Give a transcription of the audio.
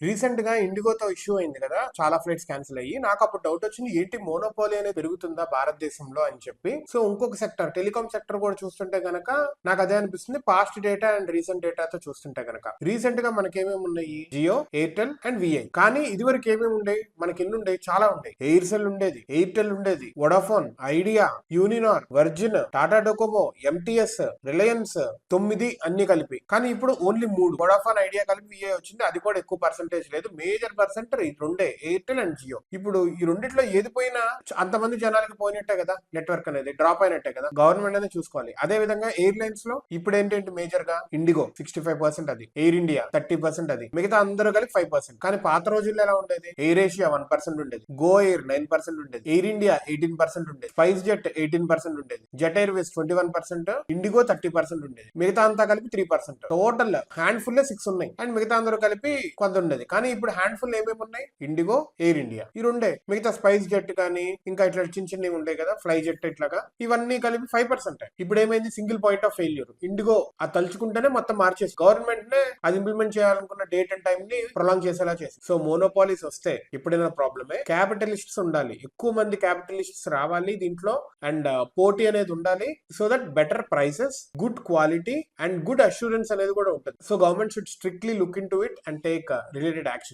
Recent గా ఇండిగోతో issue అయింది కదా, చాలా ఫ్లైట్స్ క్యాన్సిల్ అయ్యి. నాకు అప్పుడు డౌట్ వచ్చింది, ఏంటి మోనోపోలీ అనేది పెరుగుతుందా భారతదేశంలో అని చెప్పి. సో ఇంకొక సెక్టర్, టెలికాం సెక్టర్ కూడా చూస్తుంటే గనక నాకు అదే అనిపిస్తుంది. పాస్ట్ డేటా అండ్ రీసెంట్ డేటాతో చూస్తుంటే గనక రీసెంట్ గా మనకి ఏమేమి ఉన్నాయి, జియో, ఎయిర్టెల్ అండ్ విఐ. కానీ ఇదివరకు ఏమేమి ఉండేవి, మనకి ఎన్ని ఉండేవి, చాలా ఉండేవి. ఎయిర్సెల్ ఉండేది, ఎయిర్టెల్ ఉండేది, Vodafone, idea, Uninor, virgin, Tata Docomo, MTS, Reliance, 9 అన్ని కలిపి. కానీ ఇప్పుడు ఓన్లీ 3, వొడాఫోన్, ఐడియా కలిపి విఐ వచ్చింది. అది కూడా ఎక్కువ పర్సెంటేజ్ లేదు, మేజర్ పర్సెంట్ ఈ రెండే, ఎయిర్టెల్ అండ్ జియో. ఇప్పుడు ఈ రెండిట్లో ఏది పోయినా అంతమంది జనాలకి పోయినట్టే కదా, నెట్వర్క్ అనేది డ్రాప్ అయినట్టే కదా, గవర్నమెంట్ అనేది చూసుకోవాలి. అదే విధంగా ఎయిర్లైన్స్ లో ఇప్పుడు ఏంటంటే మేజర్ గా ఇండిగో 65%, అది ఎయిర్ ఇండియా 30%, అది మిగతా అందరూ కలిపి 5%. కానీ పాత రోజుల్లో ఎలా ఉండేది, ఎయిర్ ఏషియా 1% ఉండేది, గో ఎయిర్ 9% ఉండేది, ఎయిర్ ఇండియా 18% ఉండేది, స్పైస్ జెట్ 18% ఉండేది, జెట్ ఎయిర్వేస్ 21%, ఇండిగో 30% ఉండేది, మిగతా అంతా కలిపి 3%. టోటల్ హ్యాండ్ ఫుల్ 6 ఉన్నాయి, అండ్ మిగతా అందరూ కలిపి కొంత ఉండేది. కానీ ఇప్పుడు హ్యాండ్ ఫుల్ ఏమేమి ఉన్నాయి, ఇండిగో, ఎయిర్ ఇండియా, ఈ రెండే. మిగతా స్పైస్ జెట్ కానీ ఇంకా ఇట్లా చిన్న చిన్నవి ఉంటాయి కదా, ఫ్లై జెట్ ఇట్లాగా, ఇవన్నీ కలిపి 5%. ఇప్పుడు ఏమైంది, single point of failure IndiGo. అది తలుచుకుంటేనే మొత్తం మార్చేసి గవర్నమెంట్ నే అది ఇంప్లిమెంట్ చేయాలనుకున్న డేట్ అండ్ టైం ని ప్రొలాంగ్ చేసేలా చేసి. సో మోనోపాలీస్ వస్తే ఎప్పుడైనా ప్రాబ్లమే. క్యాపిటలిస్ట్స్ ఉండాలి, ఎక్కువ మంది క్యాపిటలిస్ట్స్ రావాలి దీంట్లో, అండ్ పోటీ అనేది ఉండాలి. So that better prices, good quality and good assurance అనేది కూడా ఉంటుంది. So government should strictly look in to it and take related action.